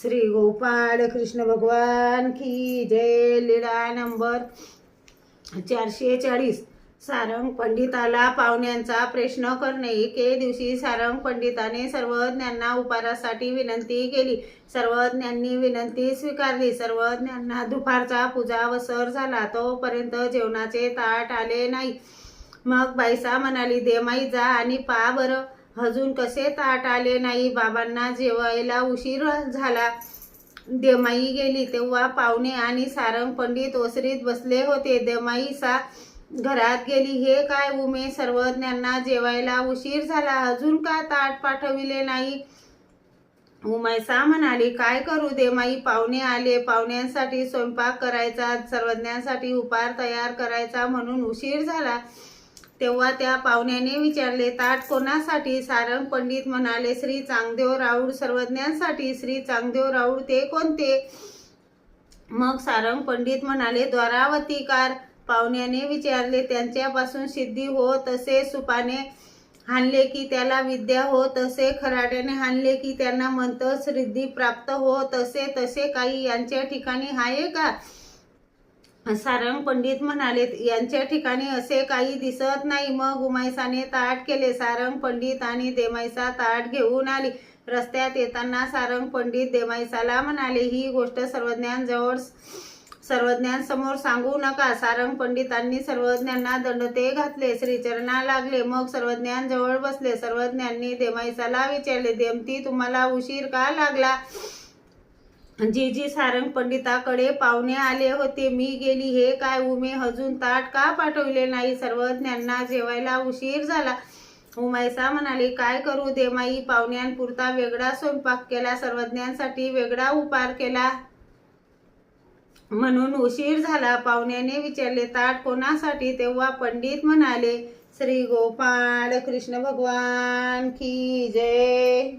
श्री गोपाळ कृष्ण भगवान की जय। लीला नंबर 440। सारंग पंडिताला पाहुण्यांचा प्रश्न करणे। एके दिवशी सारंग पंडिताने सर्वज्ञांना उपारासाठी विनंती केली। सर्वज्ञांनी विनंती स्वीकारली। सर्वज्ञांना दुपारचा पूजावसर झाला, तोपर्यंत जेवणाचे ताट आले नाही। मग बाईसा म्हणाली, देमाई जा आणि पहा बरं, अजून कसे ताट आले नाही। बाबांना जेवायला उशीर झाला। देमाई गेली तेव्हा पाहुणे आणि सारंग पंडित ओसरीत बसले होते। देमाईसा घरात गेली, हे काय उमे, सर्वज्ञांना जेवायला उशीर झाला, अजून का ताट पाठविले नाही। उमैसा म्हणाली, काय करू देमाई, पाहुणे आले, पाहुण्यांसाठी स्वयंपाक करायचा, सर्वज्ञांसाठी उपार तयार करायचा, म्हणून उशीर झाला। तेव्हा त्या पाहुण्याने विचारले, ताट कोणासाठी। सारंग पंडित म्हणाले, श्री चांगदेव राऊळ सर्वज्ञांसाठी। श्री चांगदेव राऊळ ते कोणते। मग सारंग पंडित म्हणाले, द्वारावतीकार। पाहुण्याने विचारले, त्यांच्यापासून सिद्धी होत असे, सुपाने हाणले की त्याला विद्या होत असे, खराट्याने हाणले की त्यांना मंत्र सिद्धी प्राप्त होत असे, तसे काही यांच्या ठिकाणी आहे का। सारंग पंडित म्हणाले, यांच्या ठिकाणी असे काही दिसत नाही। मग उमैसाने ताट केले। सारंग पंडित आणि देमाईसा ताट घेऊन आली। रस्त्यात येताना सारंग पंडित देमाईसाला म्हणाले, ही गोष्ट सर्वज्ञांसमोर सांगू नका। सारंग पंडितांनी सर्वज्ञांना दंडते घातले, श्रीचरणा लागले, मग सर्वज्ञांजवळ बसले। सर्वज्ञांनी देमाईसाला विचारले, देमती, तुम्हाला उशीर का लागला। जी सारंग पंडिताकडे पाहुणे आले होते, मी गेली, हे काय उमे, अजून ताट का पाठवले नाही। सर्वज्ञांना जेवायला उशीर झाला। उमैसा म्हणाली, काय करू देमाई, पाहुण्यांपुरता वेगळा स्वयंपाक केला, सर्वज्ञांसाठी वेगळा उपार केला, म्हणून उशीर झाला। पाहुण्याने विचारले, ताट कोणासाठी। तेव्हा पंडित म्हणाले, श्री गोपाळ कृष्ण भगवान की जय।